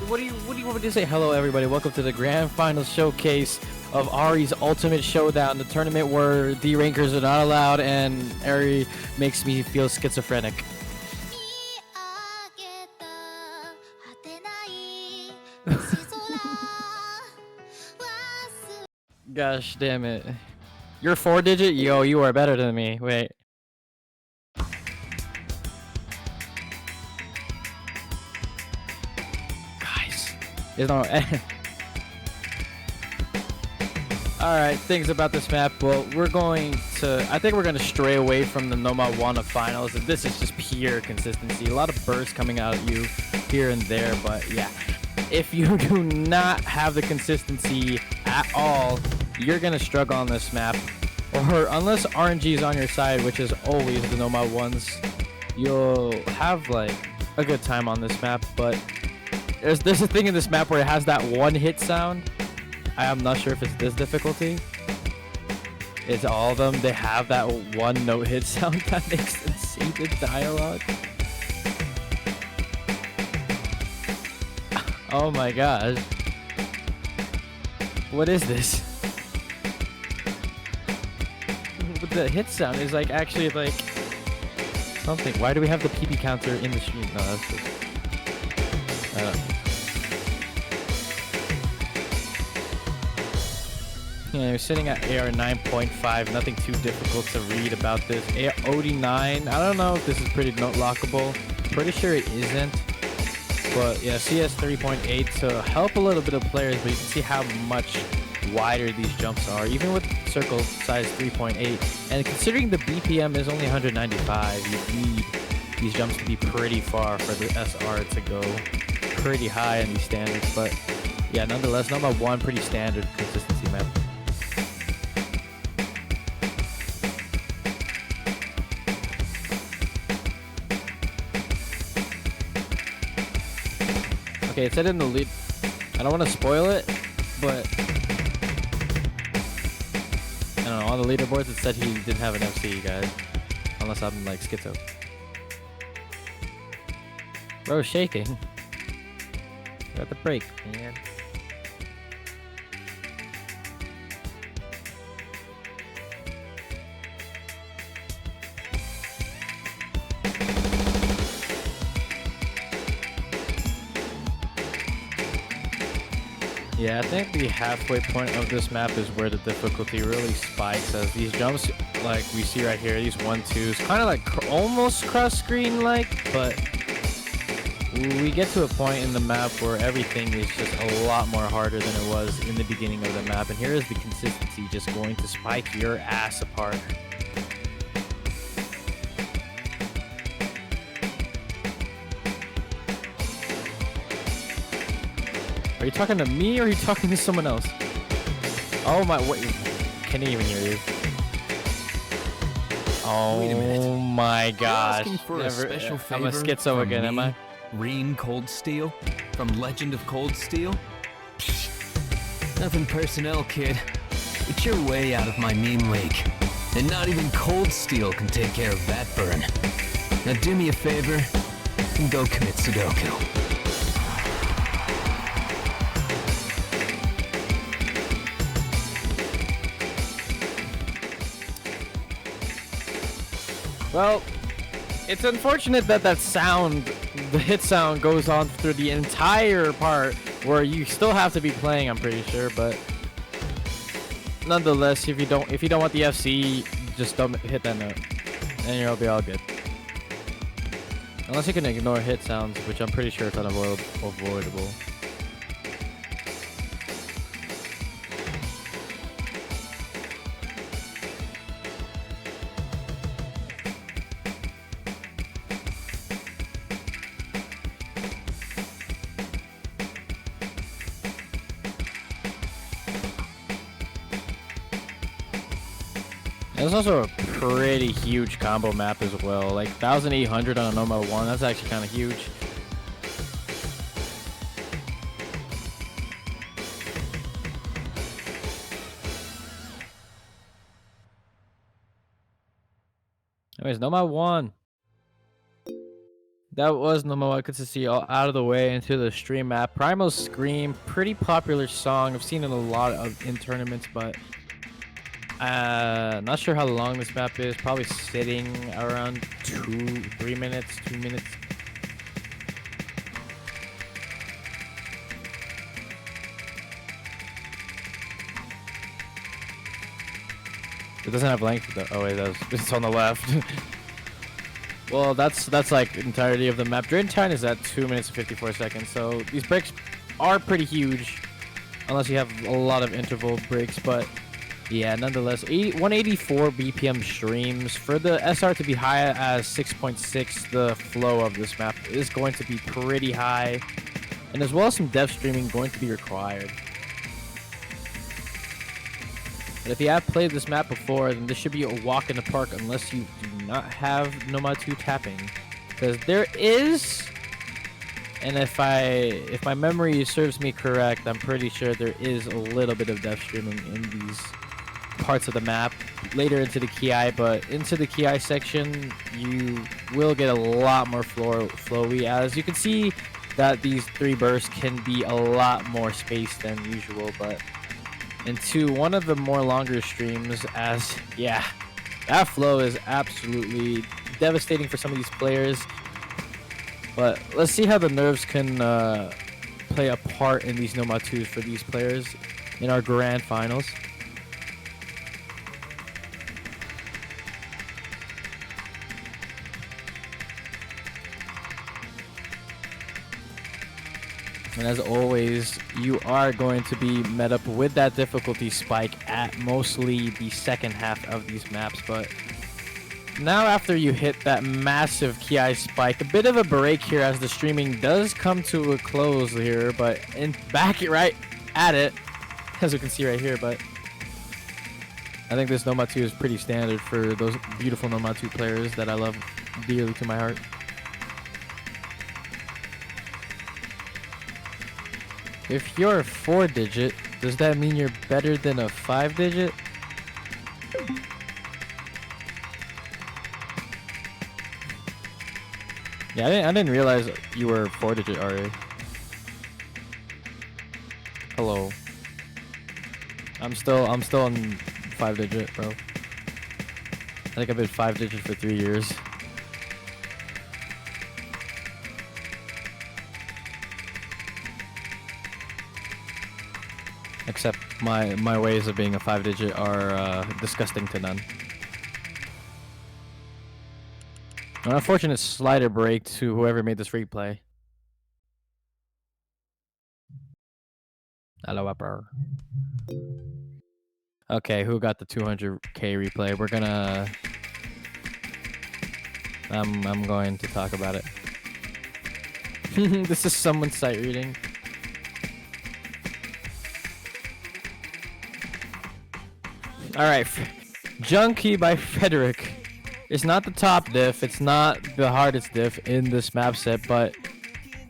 what do you want me to say? Hello, everybody. Welcome to the Grand Finals showcase of Ari's Ultimate Showdown, the tournament where D-rankers are not allowed, and Ari makes me feel schizophrenic. Gosh damn it. You're 4-digit? Yo, you are better than me. Wait. Guys. There's no... Alright, things about this map. Well, we're going to... I think we're going to stray away from the Mappool finals. This is just pure consistency. A lot of bursts coming out at you here and there, but yeah. If you do not have the consistency at all, you're going to struggle on this map. Or unless RNG is on your side, which is always the Nomad ones, you'll have like a good time on this map. But there's a thing in this map where it has that one hit sound. I am not sure if it's this difficulty. It's all of them. They have that one note hit sound that makes them say the dialogue. Oh my gosh. What is this? The hit sound is like actually like something. Why do we have the PP counter in the stream? No, that's just yeah, we're sitting at AR 9.5. Nothing too difficult to read about this. AR OD9. I don't know if this is pretty note lockable. Pretty sure it isn't. But yeah, CS 3.8 to help a little bit of players, but you can see how much wider these jumps are, even with circle size 3.8. And considering the BPM is only 195, you need these jumps to be pretty far for the SR to go pretty high in these standards. But yeah, nonetheless, number one, pretty standard consistency map. Okay, it said in the lead. I don't want to spoil it, but I don't know. On the leaderboards, it said he didn't have an FC, guys. Unless I'm like schizo. Bro, shaking. Got the break, man. Yeah, I think the halfway point of this map is where the difficulty really spikes, as these jumps, like we see right here, these 1-2s, kind of like almost cross-screen like, but we get to a point in the map where everything is just a lot more harder than it was in the beginning of the map, and here is the consistency just going to spike your ass apart. Are you talking to me or are you talking to someone else? Oh my, wait, can't even hear you. Oh, wait a minute. My gosh. For a special favor. I'm a schizo again, me, am I? Reen Cold Steel from Legend of Cold Steel? Nothing personnel, kid. It's your way out of my meme league. And not even Cold Steel can take care of that burn. Now do me a favor and go commit Sudoku. Well, it's unfortunate that that sound, the hit sound, goes on through the entire part where you still have to be playing, I'm pretty sure, but nonetheless, if you don't want the FC, just don't hit that note and you'll be all good. Unless you can ignore hit sounds, which I'm pretty sure is unavoidable. It's also a pretty huge combo map as well. Like 1,800 on a normal one. That's actually kind of huge. Anyways, Nomad 1. That was Nomo. I could see all out of the way into the stream map. Primal Scream, pretty popular song. I've seen it a lot of in tournaments, but not sure how long this map is. Probably sitting around 3 minutes, 2 minutes. It doesn't have length though. Oh wait, it's on the left. Well, that's like entirety of the map. Drain time is at 2 minutes and 54 seconds. So these breaks are pretty huge, unless you have a lot of interval breaks. But yeah, nonetheless, 184 BPM streams for the SR to be high as 6.6. The flow of this map is going to be pretty high, and as well as some dev streaming going to be required. But if you have played this map before, then this should be a walk in the park unless you do not have Nomad 2 tapping. Because there is, and if my memory serves me correct, I'm pretty sure there is a little bit of dev streaming in these parts of the map later into the Ki, but into the Ki section, you will get a lot more flowy. As you can see that these 3 bursts can be a lot more spaced than usual, but into one of the more longer streams, as yeah, that flow is absolutely devastating for some of these players. But let's see how the nerves can play a part in these Nomad 2s for these players in our grand finals. And as always, you are going to be met up with that difficulty spike at mostly the second half of these maps. But now after you hit that massive Ki spike, a bit of a break here as the streaming does come to a close here. But back right at it, as we can see right here. But I think this Nomad 2 is pretty standard for those beautiful Nomad 2 players that I love dearly to my heart. If you're a 4-digit, does that mean you're better than a 5-digit? Yeah, I didn't realize you were 4-digit RA. Hello. I'm still on 5-digit, bro. I think I've been 5-digit for 3 years. Except my ways of being a 5-digit are disgusting to none. An unfortunate slider break to whoever made this replay. Hello, upper. Okay, who got the 200k replay? We're gonna. I'm going to talk about it. This is someone's sight reading. Alright, Junkie by Frederick. It's not the top diff, it's not the hardest diff in this map set, but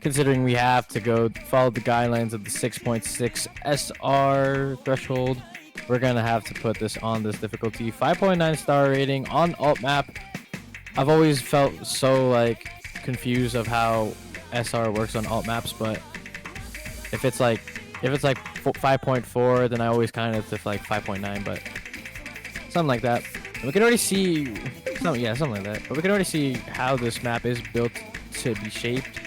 considering we have to go follow the guidelines of the 6.6 SR threshold, we're gonna have to put this on this difficulty. 5.9 star rating on alt map. I've always felt so like confused of how SR works on alt maps, but if it's like 5.4, then I always kind of diff like 5.9, but something like that. We can already see something like that. But we can already see how this map is built to be shaped.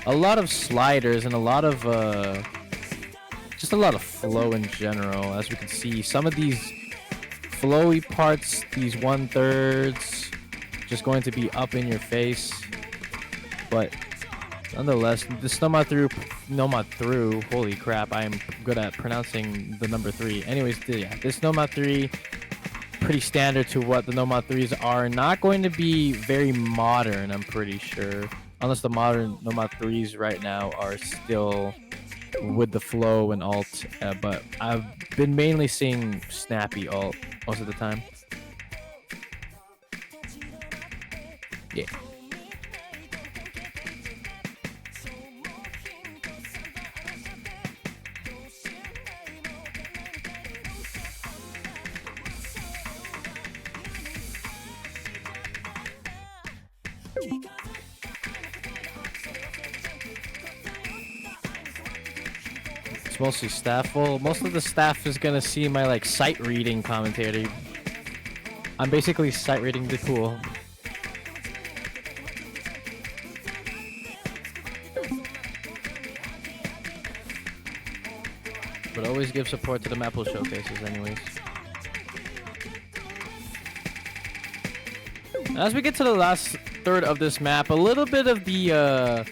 A lot of sliders and a lot of just a lot of flow in general. As we can see, some of these flowy parts, these 1/3, just going to be up in your face. But nonetheless, this Nomad through. Holy crap! I am good at pronouncing the number 3. Anyways, yeah, this Nomad 3. Pretty standard to what the Nomad 3s are. Not going to be very modern, I'm pretty sure. Unless the modern Nomad 3s right now are still with the flow and alt. But I've been mainly seeing snappy alt most of the time. Yeah. It's mostly staff. Well, most of the staff is gonna see my like sight reading commentator. I'm basically sight reading the pool. But always give support to the Mappool showcases anyways. As we get to the last third of this map, a little bit of the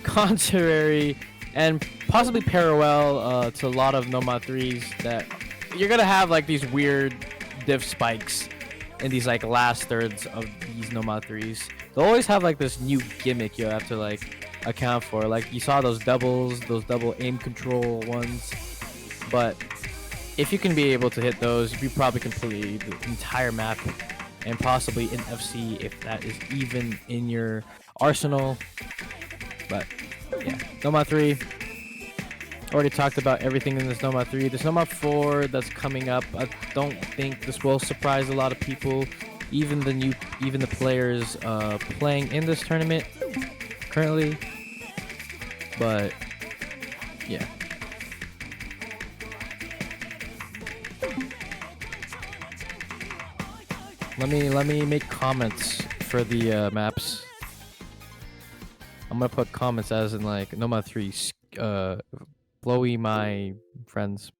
contrary and possibly parallel to a lot of Nomad 3s, that you're gonna have like these weird diff spikes in these like last thirds of these Nomad 3s. They'll always have like this new gimmick you have to like account for. Like you saw those doubles, those double aim control ones. But if you can be able to hit those, you probably complete the entire map and possibly in FC if that is even in your arsenal. But yeah, Nomad 3. Already talked about everything in this Nomad 3. This Nomad 4 that's coming up, I don't think this will surprise a lot of people. Even the players playing in this tournament currently. But yeah. Let me make comments for the maps. I'm gonna put comments as in like Nomad 3 blowy my friends.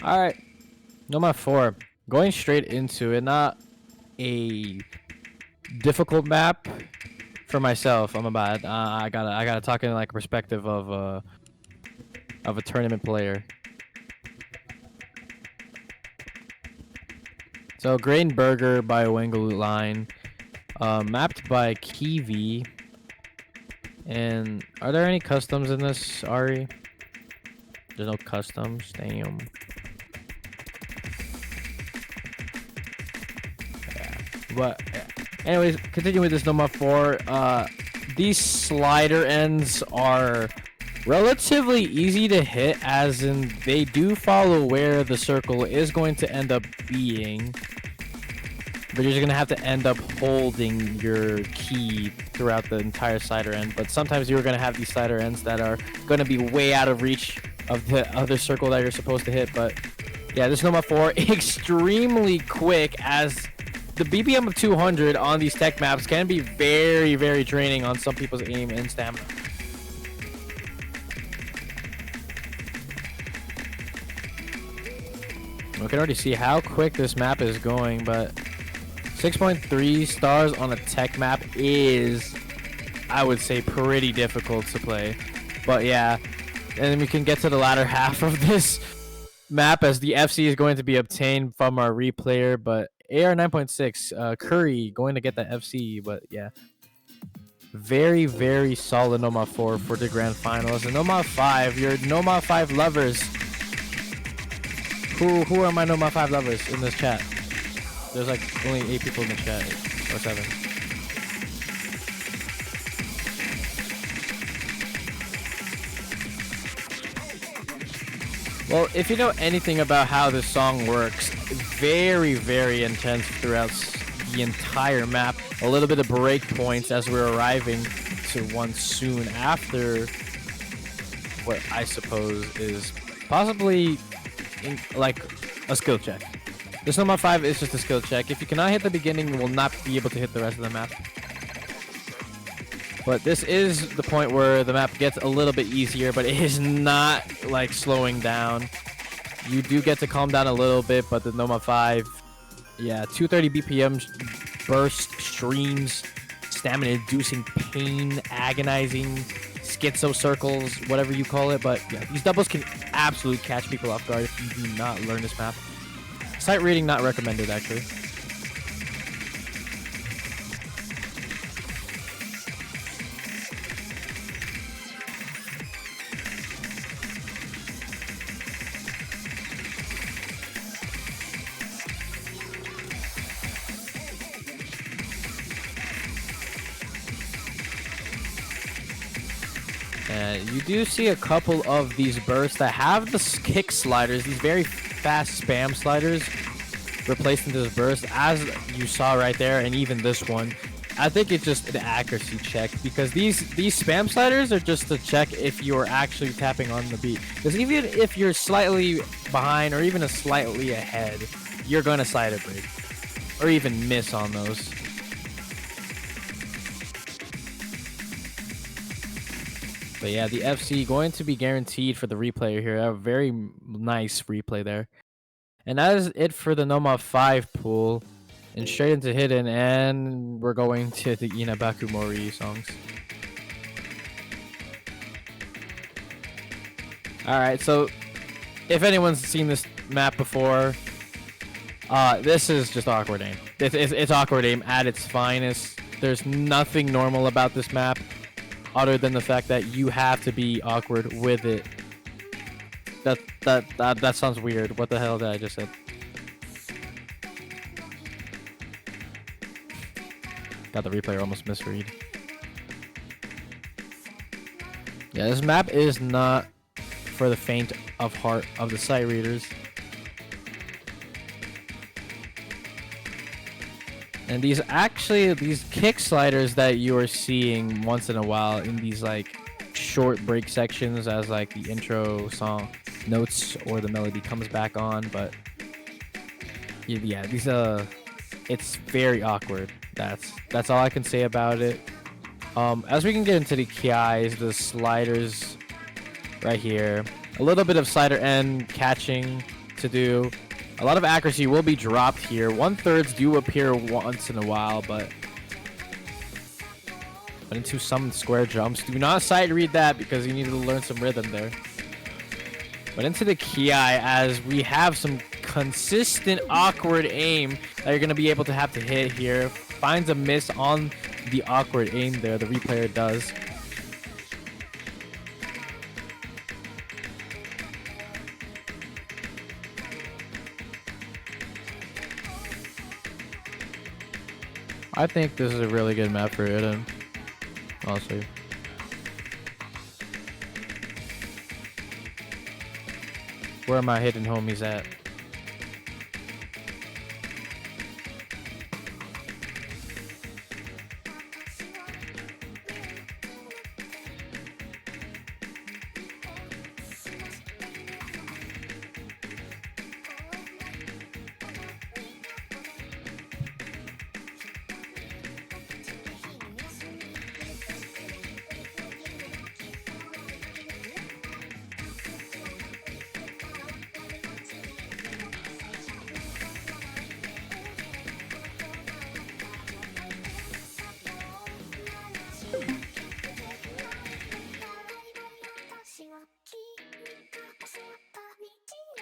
Alright. Nomad 4. Going straight into it, not a difficult map for myself. I'm about I gotta talk in like perspective of a tournament player. So Grain Burger by Wengalut Line, mapped by Kiwi. And are there any customs in this, Ari? There's no customs. Damn. Yeah. But anyways, continuing with this Nomad 4. These slider ends are relatively easy to hit, as in they do follow where the circle is going to end up being, but you're just gonna have to end up holding your key throughout the entire slider end. But sometimes you're gonna have these slider ends that are gonna be way out of reach of the other circle that you're supposed to hit. But yeah, this Nomad 4 extremely quick, as the BPM of 200 on these tech maps can be very, very draining on some people's aim and stamina. We can already see how quick this map is going, but 6.3 stars on a tech map is, I would say, pretty difficult to play. But yeah, and then we can get to the latter half of this map as the FC is going to be obtained from our replayer. But AR 9.6, Curry going to get the FC. But yeah, very, very solid Nomad 4 for the grand finals. And Nomad 5, your Nomad 5 lovers. Who are my Nomad 5 lovers in this chat? There's like only 8 people in the chat, or 7. Well, if you know anything about how this song works, very, very intense throughout the entire map. A little bit of break points as we're arriving to one soon after what I suppose is possibly like a skill check. This Nomad 5 is just a skill check. If you cannot hit the beginning, you will not be able to hit the rest of the map. But this is the point where the map gets a little bit easier, but it is not like slowing down. You do get to calm down a little bit, but the Nomad 5, yeah, 230 BPM burst streams, stamina inducing pain, agonizing schizo circles, whatever you call it. But yeah, these doubles can absolutely catch people off guard if you do not learn this map. Sight reading not recommended, actually. You do see a couple of these bursts that have the kick sliders, these very fast spam sliders. replaced into this burst, as you saw right there, and even this one. I think it's just an accuracy check, because these spam sliders are just to check if you're actually tapping on the beat. Because even if you're slightly behind or even a slightly ahead, you're gonna slide a break or even miss on those. But yeah, the FC going to be guaranteed for the replay here. A very nice replay there. And that is it for the Noma 5 pool. And straight into hidden, and we're going to the Inabaku Mori songs. Alright, so if anyone's seen this map before, this is just awkward aim. It's awkward aim at its finest. There's nothing normal about this map other than the fact that you have to be awkward with it. That sounds weird. What the hell did I just say? Got the replayer almost misread. Yeah, this map is not for the faint of heart of the sight readers. And these kick sliders that you are seeing once in a while in these like short break sections as like the intro song notes or the melody comes back on, but yeah, these it's very awkward. That's all I can say about it. As we can get into the KIs, the sliders right here, a little bit of slider end catching to do. A lot of accuracy will be dropped here. 1/3 do appear once in a while, but into some square jumps. Do not sight read that because you need to learn some rhythm there. But into the Ki, as we have some consistent awkward aim that you're going to be able to have to hit here. Finds a miss on the awkward aim there. The replayer does. I think this is a really good map for hidden, honestly. Where are my hidden homies at?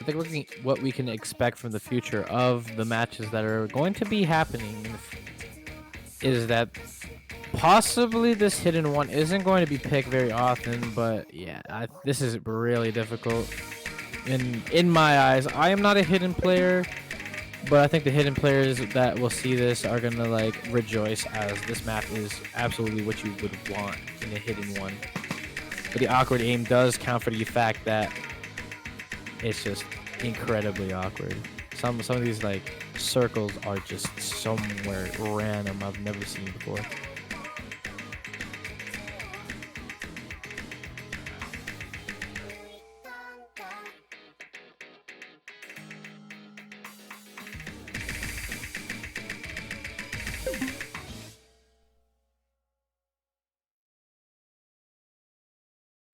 I think what we can expect from the future of the matches that are going to be happening is that possibly this hidden one isn't going to be picked very often, but yeah, this is really difficult. In my eyes, I am not a hidden player, but I think the hidden players that will see this are gonna like rejoice, as this map is absolutely what you would want in a hidden one. But the awkward aim does count for the fact that it's just incredibly awkward. Some of these like circles are just somewhere random I've never seen before.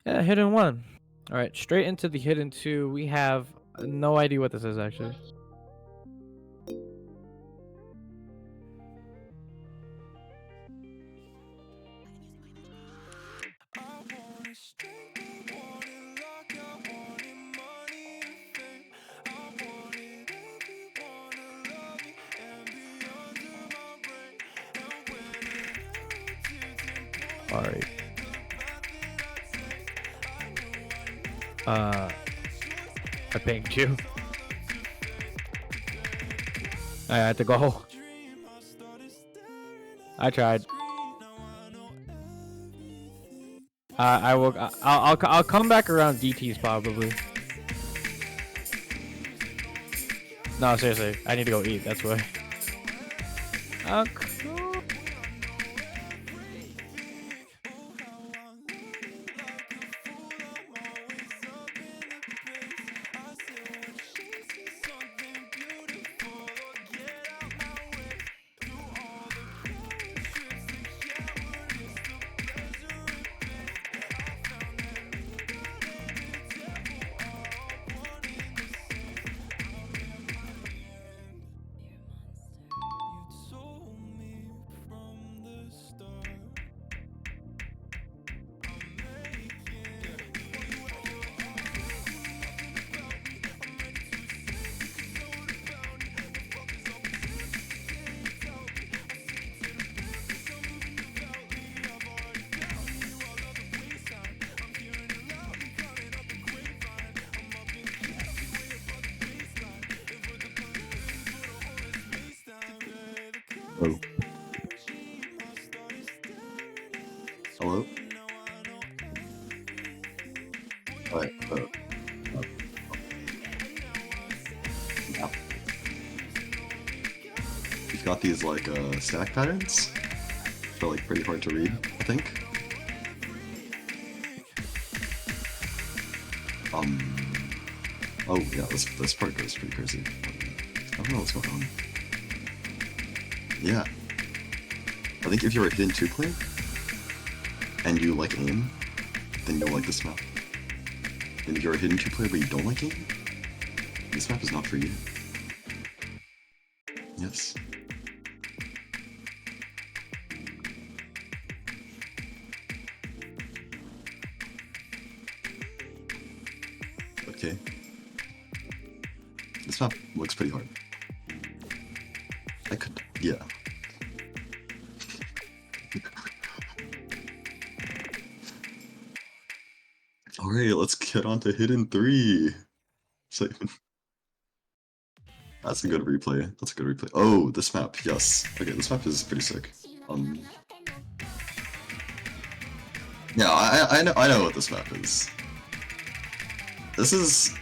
Yeah, hidden one. All right, straight into the hidden two. We have no idea what this is actually. All right. I pinged you. I had to go. I tried. I will. I'll come back around DTs probably. No, seriously, I need to go eat. That's why. Okay. Oh. Hello? Alright, yeah. We've got these like stack patterns. They're like pretty hard to read, I think. Oh yeah, this part goes pretty crazy. I don't know what's going on. Yeah. I think if you're a hidden 2-player and you like aim, then you'll like this map. And if you're a hidden 2-player but you don't like aim, this map is not for you. Yes. Okay. This map looks pretty hard. I could, yeah. Alright, let's get on to Hidden 3. So, that's a good replay. That's a good replay. Oh, this map, yes. Okay, this map is pretty sick. Yeah, I know what this map is. This is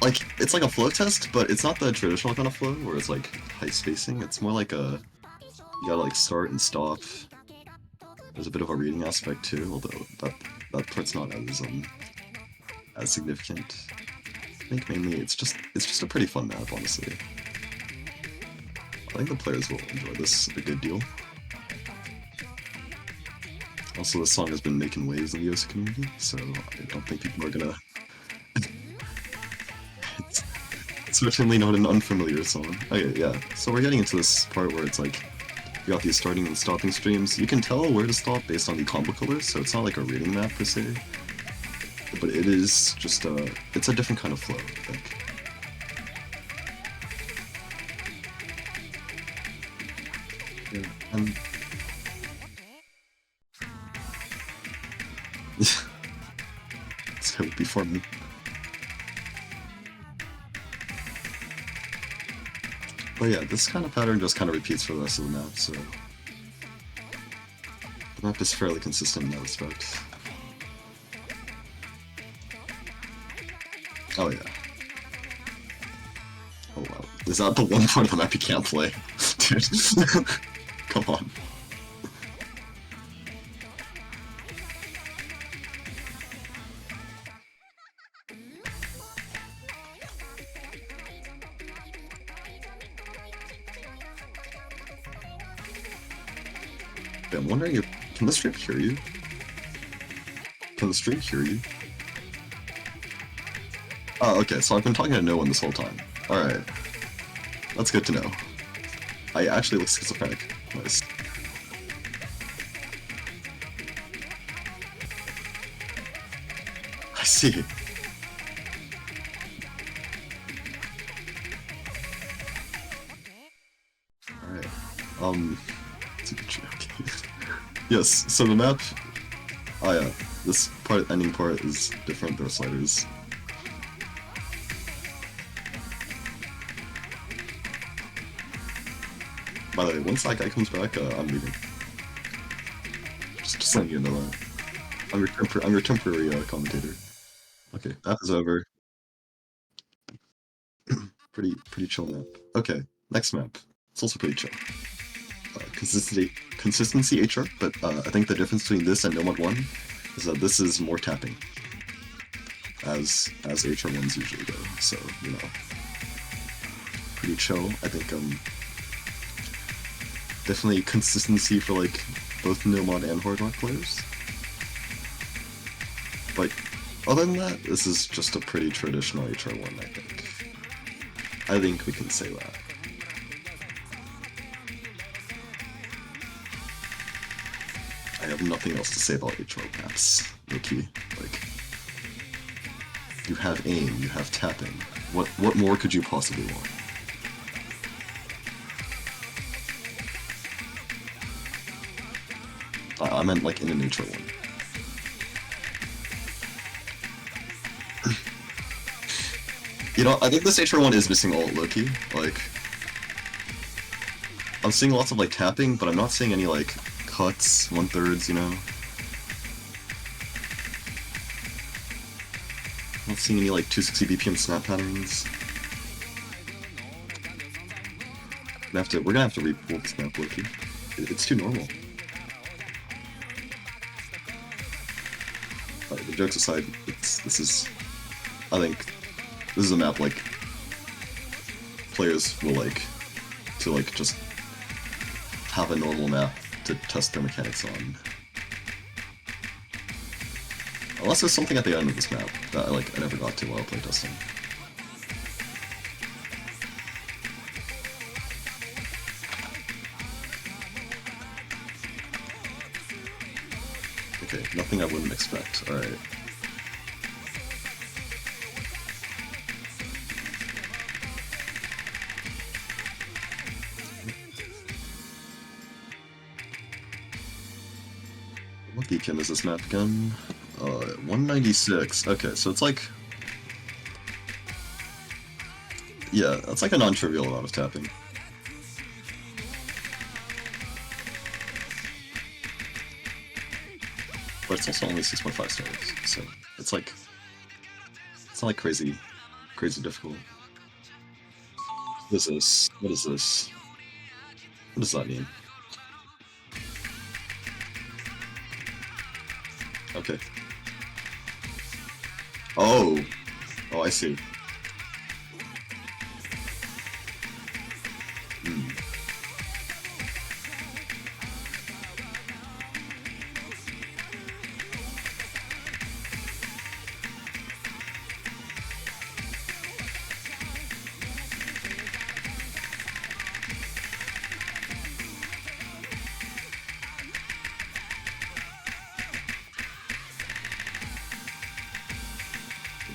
like, it's like a flow test, but it's not the traditional kind of flow where it's like high spacing. It's more like a, you gotta like start and stop. There's a bit of a reading aspect too, although that part's not as significant. I think mainly it's just a pretty fun map, honestly. I think the players will enjoy this a good deal. Also, this song has been making waves in the OC community, so I don't think people are gonna... it's certainly not an unfamiliar song. Okay, yeah, so we're getting into this part where it's like, you got these starting and stopping streams. You can tell where to stop based on the combo colors, so it's not like a reading map per se. But it is just it's a different kind of flow, I think. Yeah, and... this guy would be fun. But yeah, this kind of pattern just kind of repeats for the rest of the map, so... the map is fairly consistent in that respect. Oh yeah. Oh wow. Is that the one part of the map you can't play? Dude. Come on. Okay, I'm wondering if... can the stream hear you? Can the stream hear you? Oh, okay, so I've been talking to no one this whole time. Alright. That's good to know. I actually look schizophrenic. Nice. I see. Alright. It's a good trick. Yes, so the map... oh yeah, this part, ending part, is different. There are sliders. By the way, once that guy comes back, I'm leaving. Just letting you know that. I'm your temporary commentator. Okay, that is over. Pretty chill map. Okay, next map. It's also pretty chill. Consistency HR, but I think the difference between this and Nomad 1 is that this is more tapping, as HR1s usually go. So, you know, pretty chill. I think definitely consistency for like both Nomad and Hard Rock players. But other than that, this is just a pretty traditional HR1, I think. I think we can say that. I have nothing else to say about HR maps, Loki. Like, you have aim, you have tapping. What more could you possibly want? I meant like in an HR1. You know, I think this HR1 is missing ult, Loki. Like, I'm seeing lots of like tapping, but I'm not seeing any like cuts, 1/3, you know? I'm not seeing any like 260 BPM snap patterns. We're gonna have to re-pull this map, Loki. It's too normal. The jokes aside, I think this is a map like players will like to like just have a normal map to test their mechanics on. Unless there's something at the end of this map that I never got to while playtesting. Okay, nothing I wouldn't expect. Alright. What BPM is this map again? 196. Okay, so it's like... Yeah, that's like a non-trivial amount of tapping. But it's also only 6.5 stars, so it's not like crazy difficult. What is this? What is this? What does that mean? Okay. Oh, I see.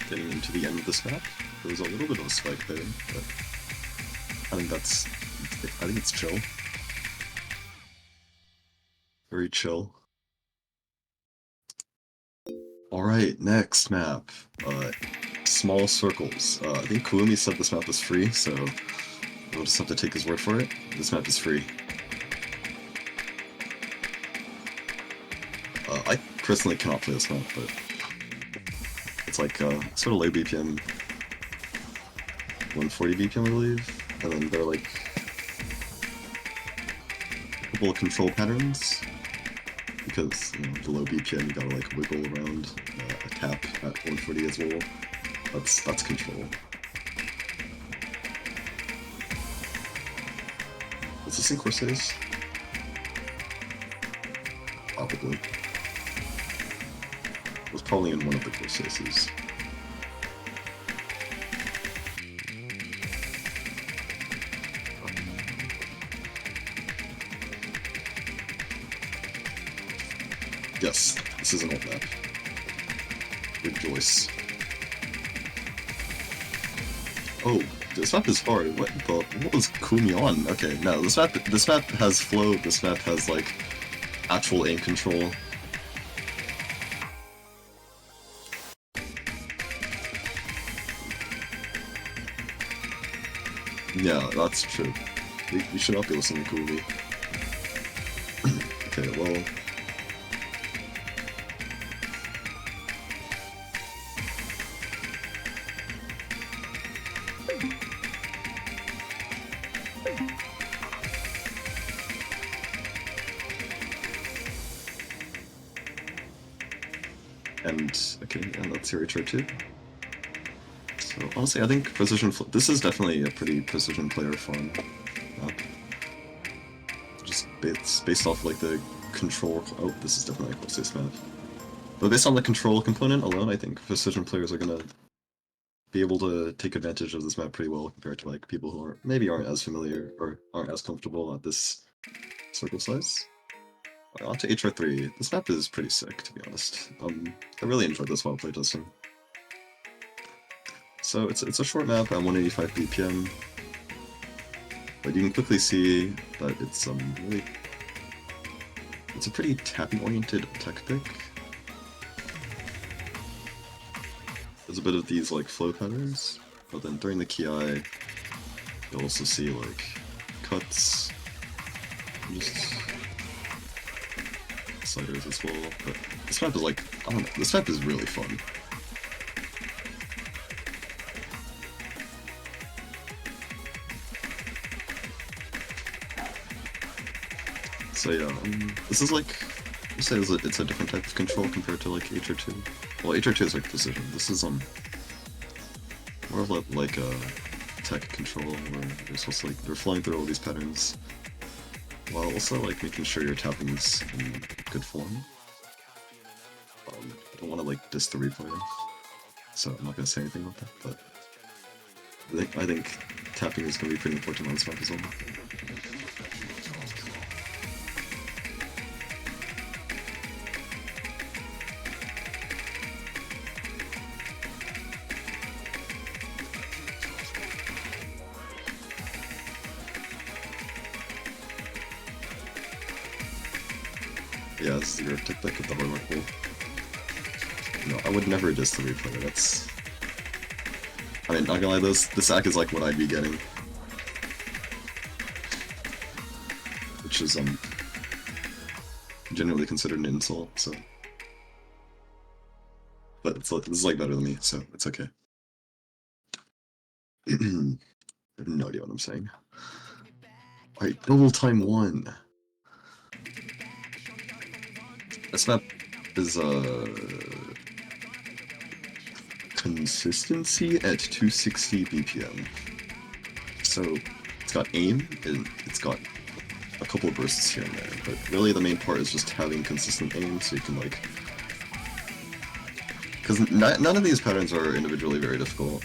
Getting into the end of this map, there was a little bit of a spike there, but I think it's chill. Very chill. Alright, next map. Small circles. I think Kuumi said this map was free, so we'll just have to take his word for it. This map is free. I personally cannot play this map, but it's like sort of low BPM, 140 BPM I believe, and then there are like a couple of control patterns, because you know, the low BPM you gotta like wiggle around a tap at 140 as well. That's control. Is this in Corsairs? Probably. It was probably in one of the Corsairs. Yes, this is an old map. Rejoice. Oh, this map is hard. What was Kuumi on? Okay, no, this map has flow. This map has like actual aim control. Yeah, that's true. We should not be listening to Kuumi. Okay, well. And okay, and that's your HR2. So honestly, I think this is definitely a pretty precision player farm map. Just based off like the control. Oh, this is definitely a close map. But based on the control component alone, I think precision players are gonna be able to take advantage of this map pretty well compared to like people who maybe aren't as familiar or aren't as comfortable at this circle size. Alright, on to HR3. This map is pretty sick, to be honest. I really enjoyed this while playtesting. So it's a short map at 185 BPM, but you can quickly see that it's it's a pretty tapping oriented tech pick. There's a bit of these like flow patterns, but then during the ki, you'll also see like cuts, just sliders as well. But this map is like, I don't know, this map is really fun. So yeah, this is like, I say it's a different type of control compared to like HR2. Well, HR2 is like precision. This is more of like a tech control where you're supposed to like they're flying through all these patterns while also like making sure your tapping is in good form. I don't want to like diss the replayer, so I'm not gonna say anything about that. But I think tapping is gonna be pretty important on this map as well. Yeah, this is your tech pick with the hard Mappool. No, I would never diss the replayer, that's... I mean, not gonna lie, this act is like what I'd be getting. Which is, generally considered an insult, so... But this is like better than me, so it's okay. I have no idea what I'm saying. Alright, double time 1. This map is, consistency at 260 BPM. So, it's got aim, and it's got a couple of bursts here and there, but really the main part is just having consistent aim, so you can, like... Because none of these patterns are individually very difficult.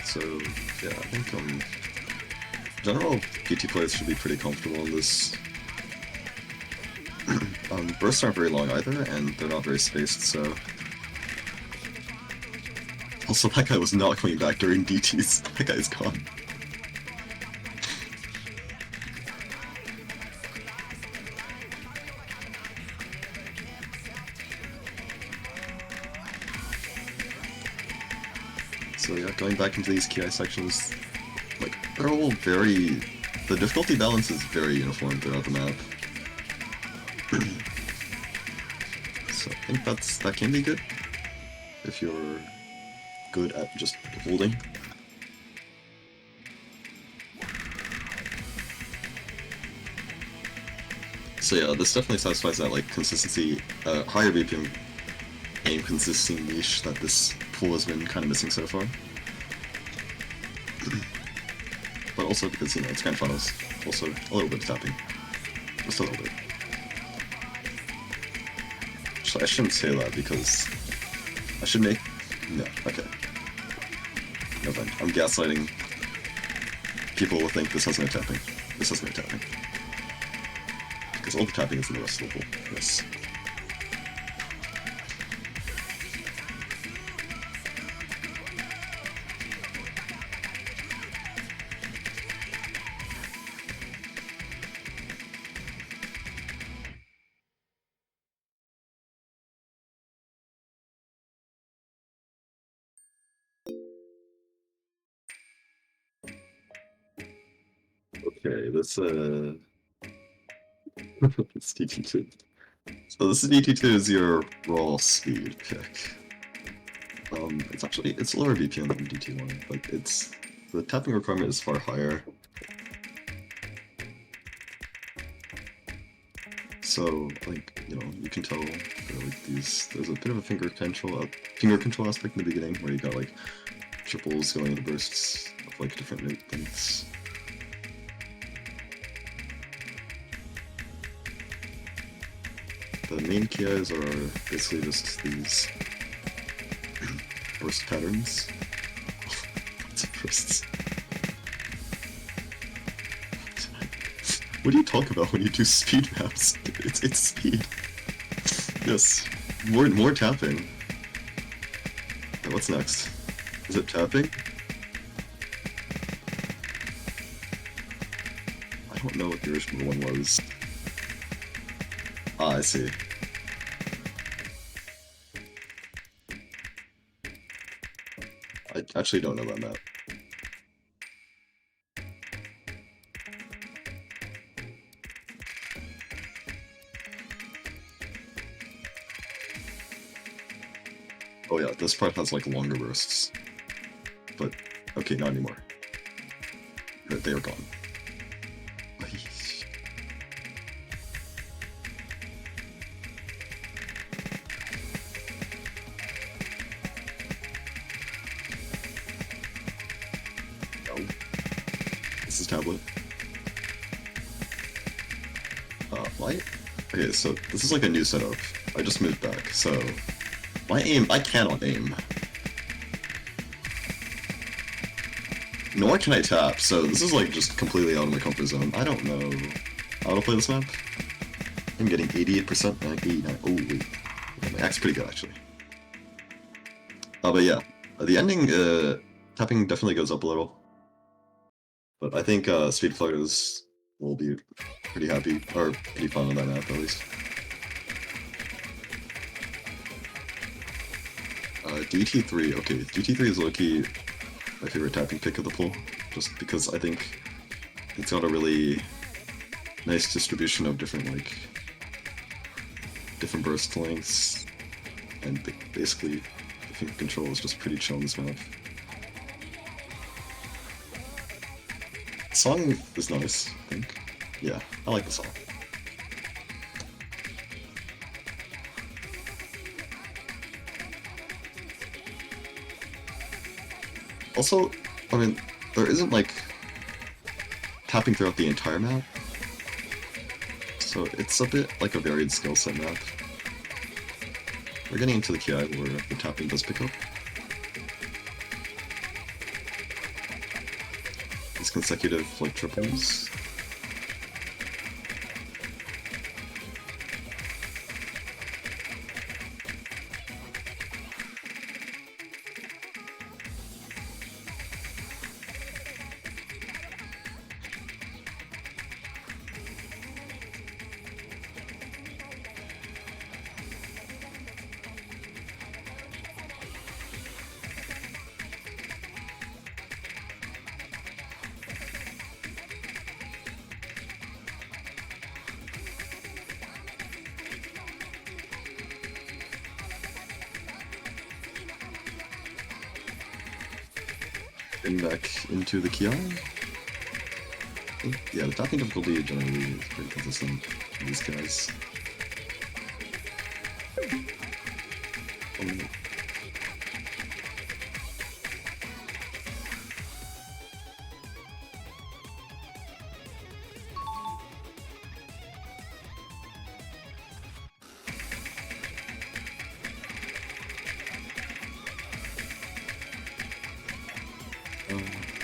So, yeah, I think, general PT players should be pretty comfortable in this. Bursts aren't very long either, and they're not very spaced, so... Also, that guy was not coming back during DTs. That guy's gone. So yeah, going back into these ki sections, like, they're all very... The difficulty balance is very uniform throughout the map. So I think that can be good, if you're good at just holding. So yeah, this definitely satisfies that like consistency, higher BPM aim consistency niche that this pool has been kind of missing so far. But also because, you know, it's Grandfinals, also a little bit of tapping. Just a little bit. So I shouldn't say that because I should make... No, okay. No, then. I'm gaslighting. People will think this has no tapping. This has no tapping. Because all the tapping is in the rest of the pool. Yes. Okay, this it's DT2. So this is DT2 is your raw speed pick. It's lower VPN than DT1, but the tapping requirement is far higher. So, like, you know, you can tell there's a bit of a finger control aspect in the beginning where you got like triples going into bursts of like different rate lengths. The main keys are basically just these burst patterns. Lots of bursts. What do you talk about when you do speed maps? It's speed. Yes. More tapping. And what's next? Is it tapping? I don't know what the original one was. Ah, I see. I actually don't know that map. Oh yeah, this part has like longer bursts. But, okay, not anymore. They are gone. No. This is tablet. Why? Okay, so this is like a new setup. I just moved back, so I cannot aim. Nor can I tap, so this is like just completely out of my comfort zone. I don't know how to play this map. I'm getting 88%, 89. Oh wait, my hack's pretty good actually. But yeah, the ending, tapping definitely goes up a little. But I think speed players will be pretty happy, or pretty fun on that map at least. DT3, okay, DT3 is low-key my favorite tapping pick of the pool, just because I think it's got a really nice distribution of different burst lengths, and basically the finger control is just pretty chill on this map. The song is nice, I think. Yeah, I like the song. Also, I mean, there isn't like tapping throughout the entire map, so it's a bit like a varied skill set map. We're getting into the KI where the tapping does pick up. These consecutive like triples. Back into the Kion. Yeah, the tapping difficulty generally is pretty consistent with these guys.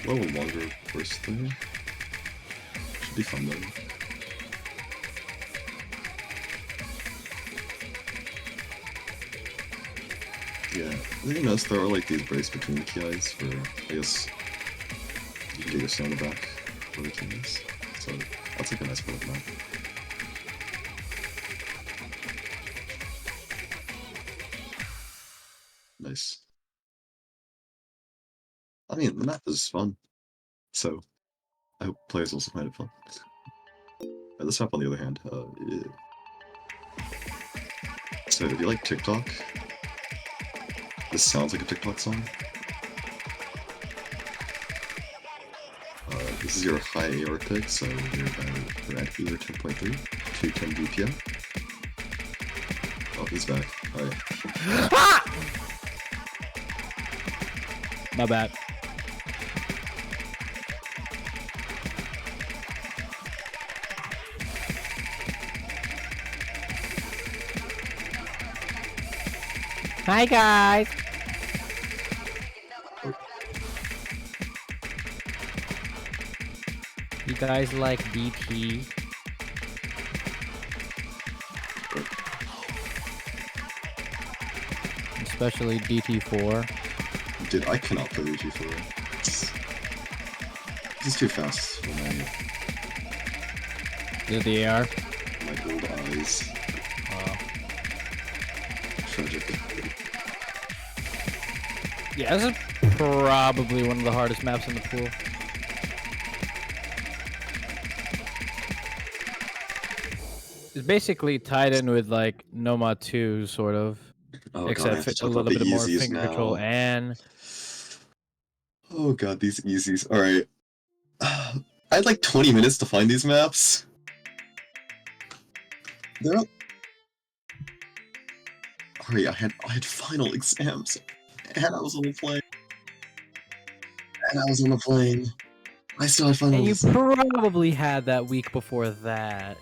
A little longer burst there. Should be fun though. Yeah, I think you notice there are like these breaks between the KIs where I guess you can get your sound back for the keys. So that's like a nice part of the map. Nice. I mean, the map is fun, so I hope players also find it fun. This map, on the other hand, so if you like TikTok, This sounds like a TikTok song. This is your high AR pick, so you're at AR 10.3, 210 BPM. Oh, he's back. Alright. My bad. Hi guys. You guys like DT? Especially DT4. Dude, I cannot play UG4. This is too fast for Is it the AR? my old eyes. Tragic. Yeah, this is probably one of the hardest maps in the pool. It's basically tied in with like Noma 2, sort of. Oh god, I Except have to a talk about little the bit more easies finger control now. and Oh god, these easies. Alright. I had like 20 minutes to find these maps. They're up. Hurry, I had final exams. And I was on the plane. I still had and you finals. probably had that week before that.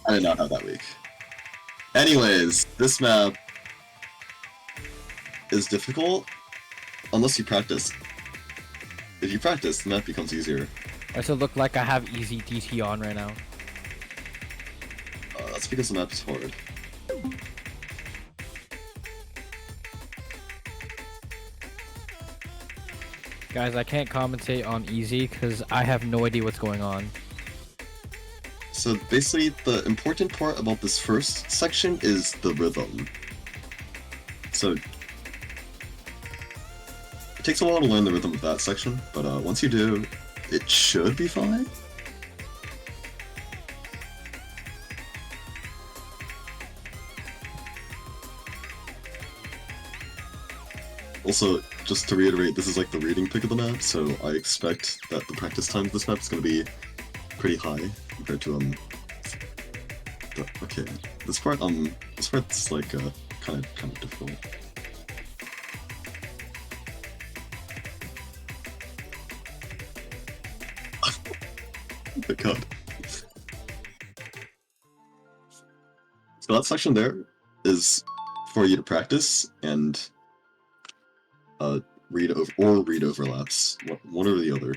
I did not have that week. Anyways, this map is difficult unless you practice. If you practice, the map becomes easier. Does it look like I have easy DT on right now? That's because the map is hard. Guys, I can't commentate on easy because I have no idea what's going on. So basically, the important part about this first section is the rhythm. So it takes a while to learn the rhythm of that section, but once you do, it should be fine. Also, just to reiterate, this is like the reading pick of the map, so I expect that the practice time of this map is going to be pretty high compared to okay, this part's like kind of difficult. Oh my god. So that section there is for you to practice and read overlaps, one or the other.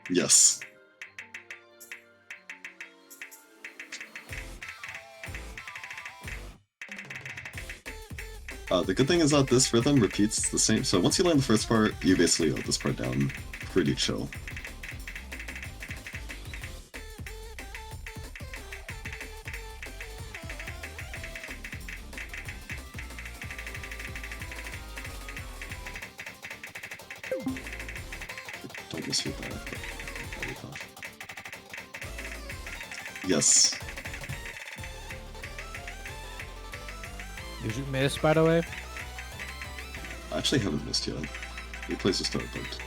Yes. The good thing is that this rhythm repeats the same, so once you learn the first part, you basically got this part down pretty chill. Don't misread that. Yes. Did you miss, by the way? I actually haven't missed yet. Your place is start booked.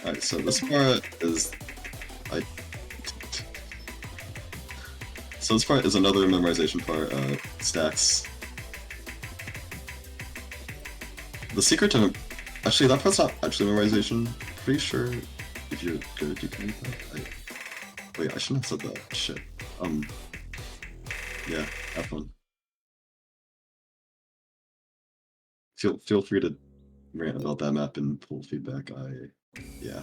Alright, so this part is... So this part is another memorization part, stacks. The secret to... Actually, that part's not actually memorization. Pretty sure if you're good, you can make that. Wait, I shouldn't have said that. Shit. Yeah, have fun. Feel free to rant about that map and pull feedback. Yeah.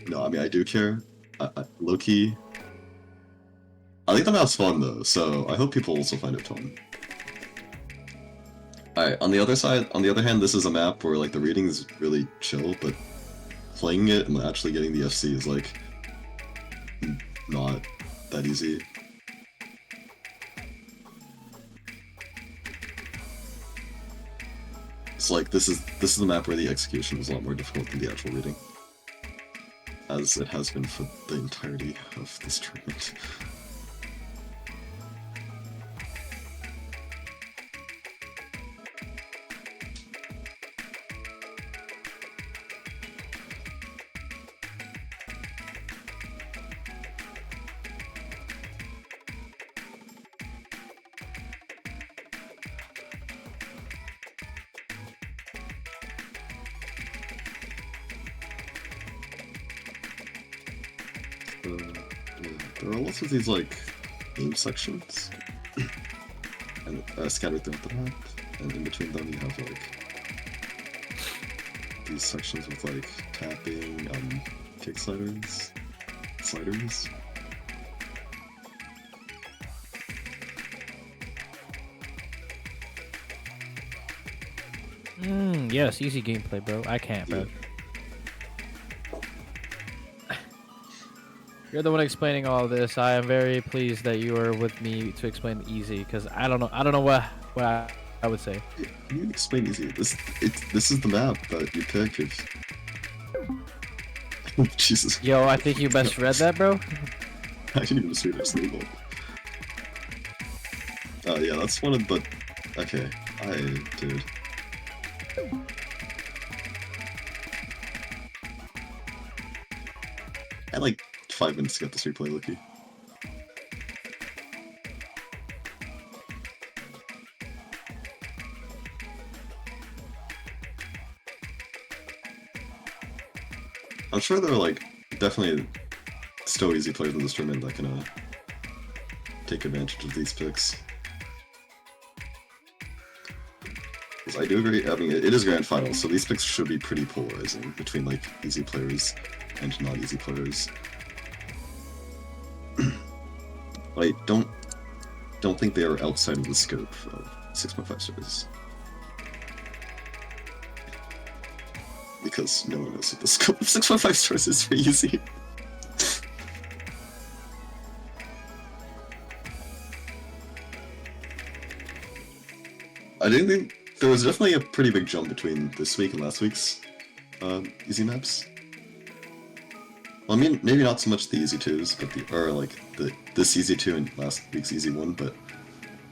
No, I mean, I do care. Low-key. I think the map's fun, though, so I hope people also find it fun. Alright, on the other hand, this is a map where, like, the reading is really chill, but playing it and actually getting the FC is, like, not that easy. It's like, this is the map where the execution is a lot more difficult than the actual reading. as it has been for the entirety of this tournament. Yeah, there are lots of these like game sections, and scattered throughout the map, and in between them you have like these sections with like tapping, kick sliders. Yes, easy gameplay, bro. I can't, bro. You're the one explaining all this. I am very pleased that you are with me to explain easy, because I don't know what I would say. You explain easy. This is the map that you pick if. Jesus. Yo, I think you best read that, bro. I didn't even see this label. Oh yeah, that's one of the. Okay, dude. I had like 5 minutes to get this replay, Lucky. I'm sure there are like definitely still easy players in this tournament that can take advantage of these picks. Because I do agree, I mean, it is Grandfinals, so these picks should be pretty polarizing between like easy players and not easy players. But I don't think they are outside of the scope of 6.5 stars. Because no one knows what the scope of 6.5 stars is for easy. I didn't think there was definitely a pretty big jump between this week and last week's easy maps. Well, I mean, maybe not so much the easy 2s, but this easy 2 and last week's easy 1, but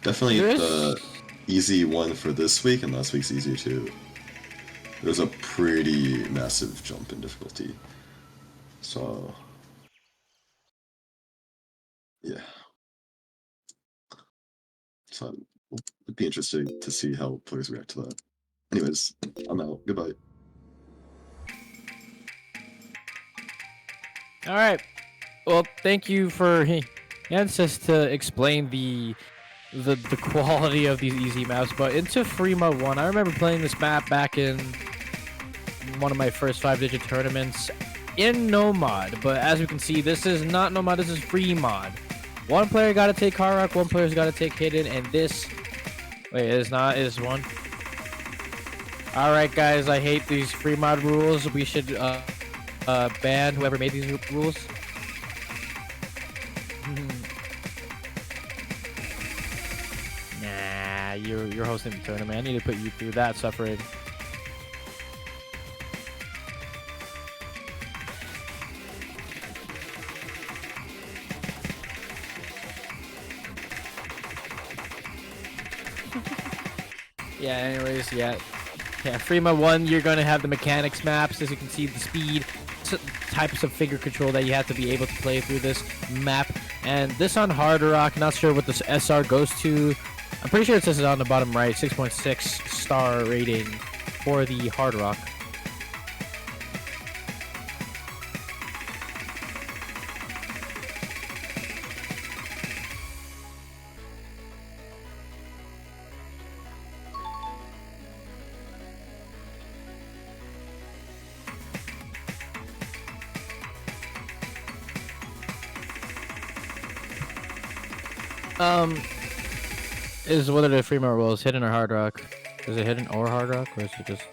definitely the easy 1 for this week and last week's easy 2. There's a pretty massive jump in difficulty. So, yeah. So it'd be interesting to see how players react to that. Anyways, I'm out. Goodbye. All right. Well, thank you for Ansys to explain the quality of these easy maps. But into Freema 1, I remember playing this map back in one of my first 5-digit tournaments in no mod. But as we can see, this is not no mod. This is free mod. One player got to take Hard Rock, one player's got to take Hidden, and this... Wait, it is not. It is one. Alright, guys, I hate these free mod rules. We should ban whoever made these rules. Nah, you're hosting the tournament. I need to put you through that suffering. Yeah, anyways, yeah, Freema 1, you're going to have the mechanics maps, as you can see, the speed, types of finger control that you have to be able to play through this map. And this on Hard Rock, not sure what this SR goes to. I'm pretty sure it says it on the bottom right, 6.6 star rating for the Hard Rock. Is whether the free mode rules hidden or Hard Rock? Is it hidden or Hard Rock, or is it just?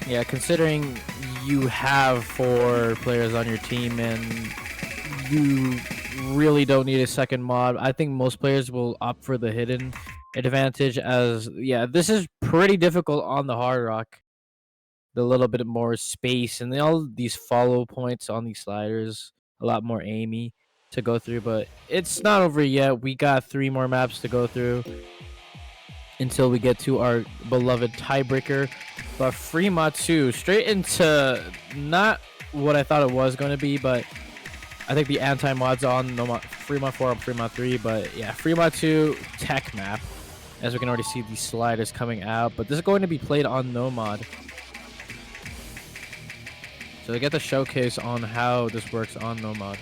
Yeah, considering you have 4 players on your team and you really don't need a second mod, I think most players will opt for the hidden advantage as yeah, this is pretty difficult on the hard rock. The little bit more space and all these follow points on these sliders, a lot more aimy to go through, but it's not over yet. We got 3 more maps to go through until we get to our beloved tiebreaker. But Fremont 2 straight into not what I thought it was going to be, but I think the anti-mods on Fremont 4 and Fremont 3, but yeah, Fremont 2 tech map. As we can already see these sliders coming out, but this is going to be played on no mod. So they get the showcase on how this works on no mod.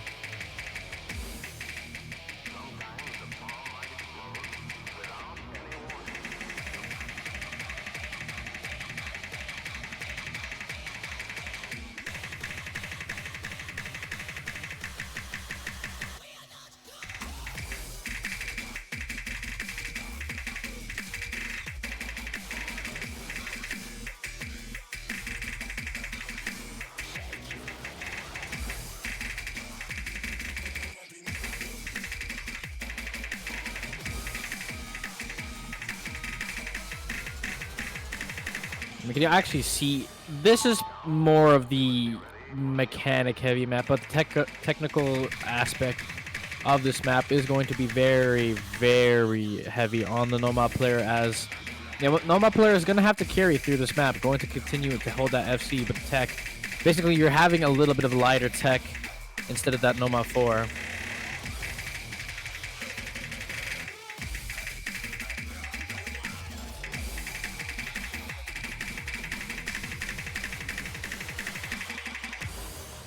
We can actually see this is more of the mechanic heavy map, but the technical aspect of this map is going to be very, very heavy on the Nomad player, as yeah, Nomad player is going to have to carry through this map, going to continue to hold that FC, but the tech, basically you're having a little bit of lighter tech instead of that Nomad 4.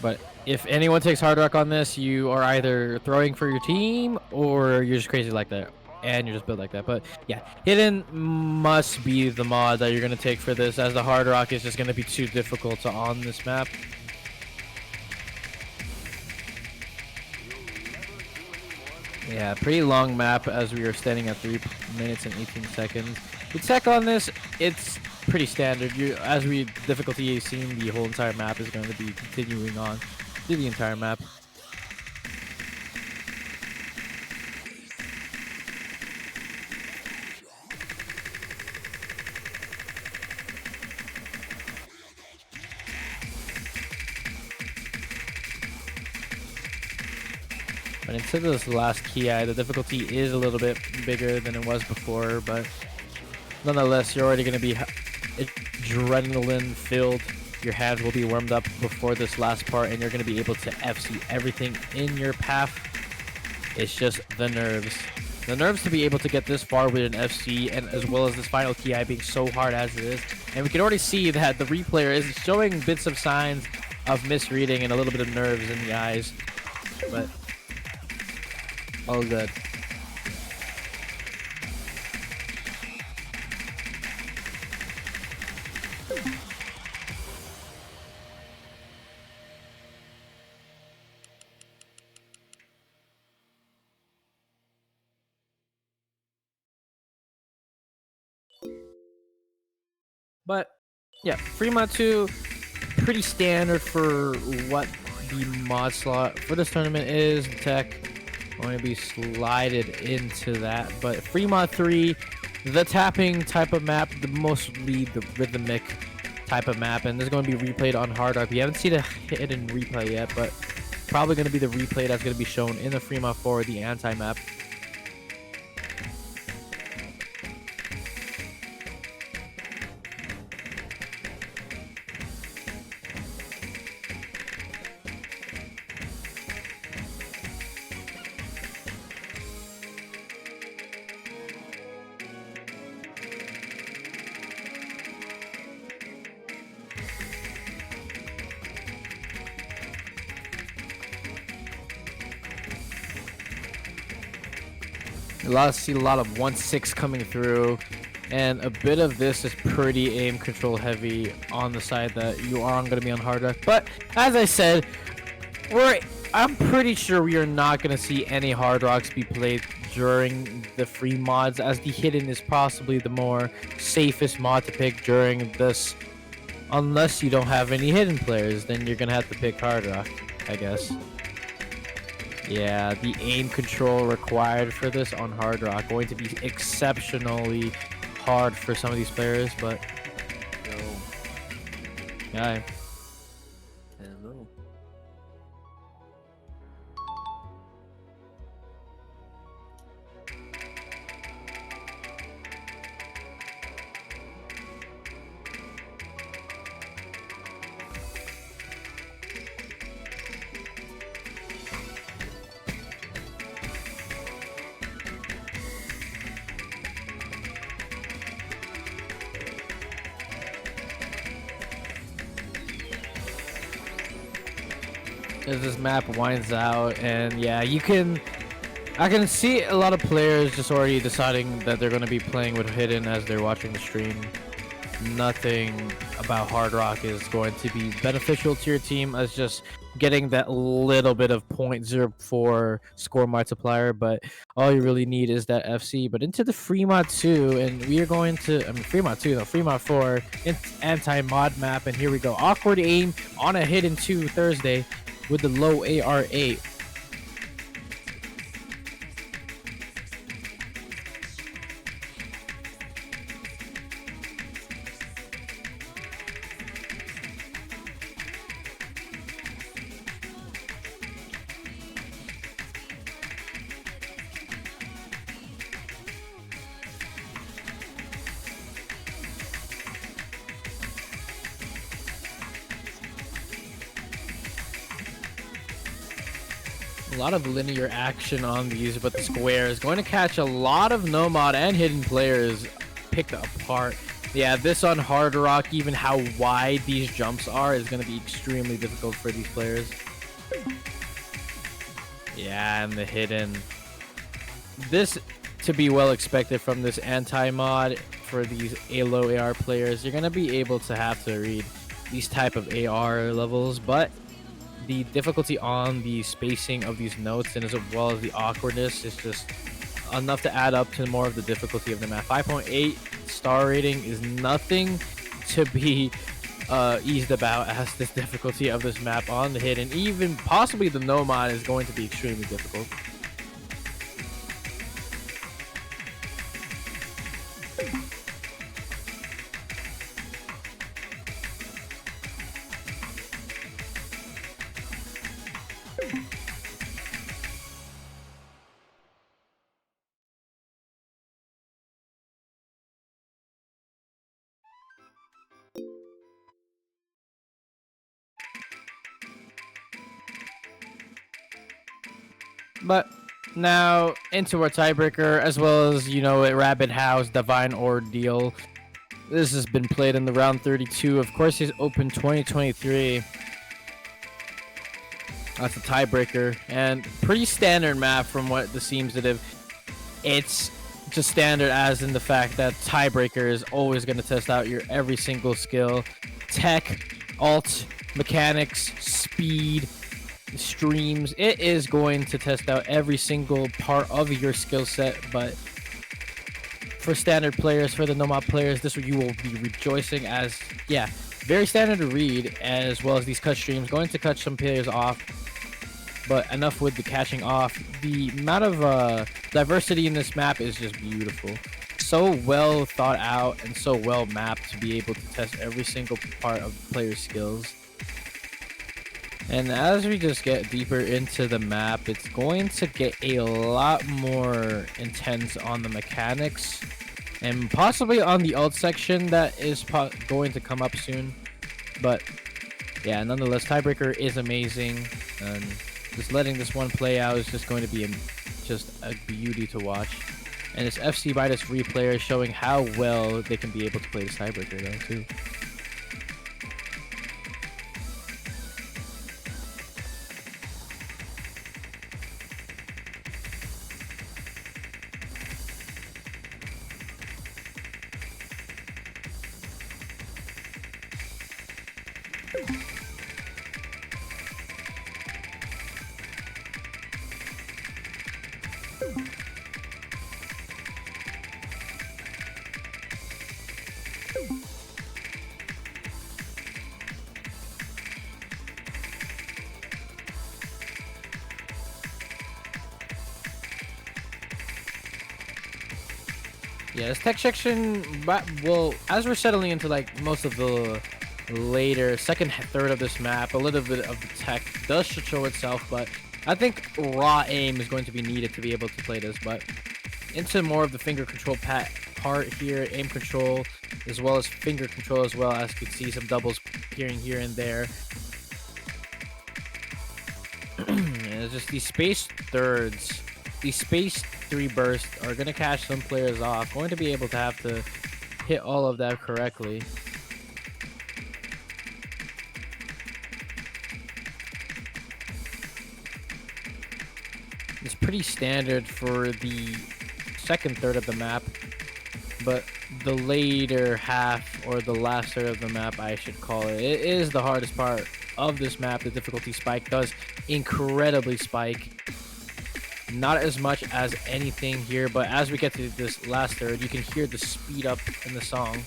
But if anyone takes hard rock on this, you are either throwing for your team or you're just crazy like that. And you're just built like that. But yeah, hidden must be the mod that you're going to take for this, as the hard rock is just going to be too difficult to on this map. Yeah, pretty long map as we are standing at 3 minutes and 18 seconds. The tech on this, it's pretty standard. As we difficulty is seen, the whole entire map is going to be continuing on through the entire map. But into this last ki, the difficulty is a little bit bigger than it was before, but nonetheless, you're already going to be adrenaline filled. Your hands will be warmed up before this last part, and you're going to be able to FC everything in your path. It's just the nerves. The nerves to be able to get this far with an FC, and as well as this final ki being so hard as it is. And we can already see that the replayer is showing bits of signs of misreading and a little bit of nerves in the eyes. But all good. But yeah, Fremont 2, pretty standard for what the mod slot for this tournament is. The tech going to be slided into that. But Fremont 3, the tapping type of map, mostly the rhythmic type of map, and this is going to be replayed on hard rock. We haven't seen a hidden replay yet, but probably going to be the replay that's going to be shown in the Fremont 4, the anti-map. See a lot of 1-6 coming through, and a bit of this is pretty aim control heavy on the side that you are going to be on hard rock. But as I said, I'm pretty sure we are not going to see any hard rocks be played during the free mods, as the hidden is possibly the more safest mod to pick during this. Unless you don't have any hidden players, then you're going to have to pick hard rock, I guess. Yeah, the aim control required for this on Hard Rock going to be exceptionally hard for some of these players, but Yo, yeah. hello. As this map winds out, and yeah, I can see a lot of players just already deciding that they're going to be playing with hidden as they're watching the stream. Nothing about Hard Rock is going to be beneficial to your team as just getting that little bit of 0.04 score multiplier, but all you really need is that FC. But into the Fremont 2, and we are going to, Fremont 2, no, Fremont 4, anti-mod map, and here we go. Awkward aim on a hidden 2 Thursday with the low AR8. A lot of linear action on these, but the square is going to catch a lot of nomad and hidden players picked apart. Yeah, this on Hard Rock, even how wide these jumps are, is going to be extremely difficult for these players. Yeah, and the hidden. This to be well expected from this anti-mod for these low AR players. You're going to be able to have to read these type of AR levels, but the difficulty on the spacing of these notes and as well as the awkwardness is just enough to add up to more of the difficulty of the map. 5.8 star rating is nothing to be eased about, as this difficulty of this map on the hidden, even possibly the nomad, is going to be extremely difficult. But now into our tiebreaker, as well as, you know, a Rabbit House Divine Ordeal. This has been played in the round 32. Of course, he's open 2023. That's a tiebreaker, and pretty standard map from what this seems to have. It's just standard as in the fact that tiebreaker is always going to test out your every single skill, tech, alt, mechanics, speed, streams. It is going to test out every single part of your skill set, but for standard players, for the nomad players, this you will be rejoicing as, yeah, very standard to read, as well as these cut streams going to cut some players off. But enough with the catching off. The amount of diversity in this map is just beautiful. So well thought out and so well mapped to be able to test every single part of the player's skills. And as we just get deeper into the map, it's going to get a lot more intense on the mechanics and possibly on the ult section that is going to come up soon. But yeah, nonetheless, tiebreaker is amazing, and just letting this one play out is just going to be just a beauty to watch. And this FC by this replayer showing how well they can be able to play this tiebreaker though too. Yeah, this tech section, well, as we're settling into like most of the later second third of this map, a little bit of the tech does show itself, but I think raw aim is going to be needed to be able to play this. But into more of the finger control part here, aim control, as well as finger control as well, as you can see some doubles appearing here and there. And it's just these space thirds, these space 3 bursts are going to catch some players off, going to be able to have to hit all of that correctly. It's pretty standard for the second third of the map, but the later half, or the last third of the map I should call it, it is the hardest part of this map. The difficulty spike does incredibly spike. Not as much as anything here, but as we get to this last third, you can hear the speed up in the song.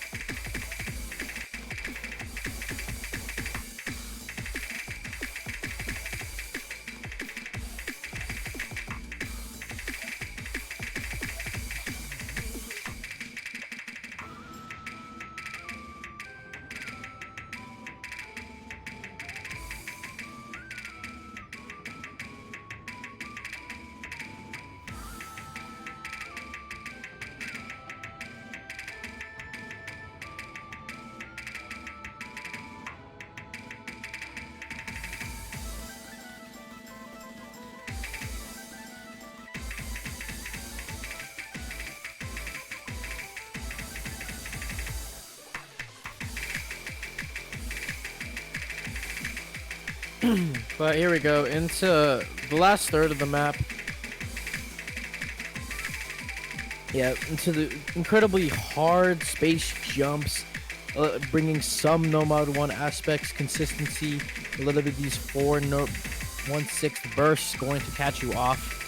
But here we go into the last third of the map. Yeah, into the incredibly hard space jumps, bringing some No Mod 1 aspects, consistency, a little bit of these 1/6 bursts going to catch you off.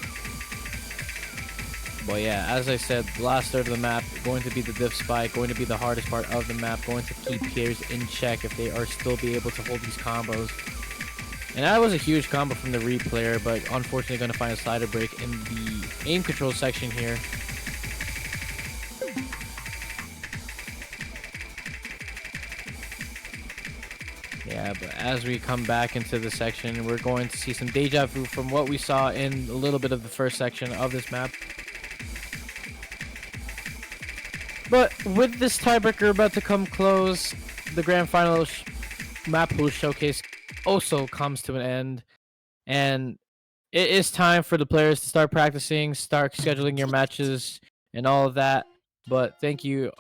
But yeah, as I said, the last third of the map going to be the diff spike, going to be the hardest part of the map, going to keep players in check if they are still be able to hold these combos. And that was a huge combo from the replayer, but unfortunately going to find a slider break in the aim control section here. Yeah, but as we come back into the section, we're going to see some deja vu from what we saw in a little bit of the first section of this map. But with this tiebreaker about to come close, the Grand Finals Mappool showcase also comes to an end, and it is time for the players to start practicing, start scheduling your matches and all of that. But thank you,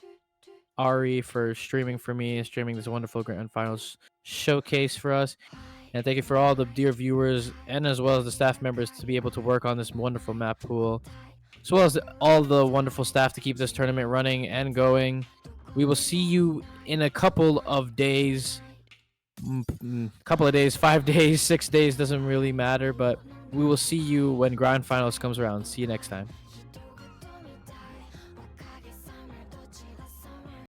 Ari, for streaming for me and streaming this wonderful Grand Finals showcase for us. And thank you for all the dear viewers and as well as the staff members to be able to work on this wonderful map pool, as well as all the wonderful staff to keep this tournament running and going. We will see you in a couple of days. 5 days, 6 days, doesn't really matter, but we will see you when Grand Finals comes around. See you next time.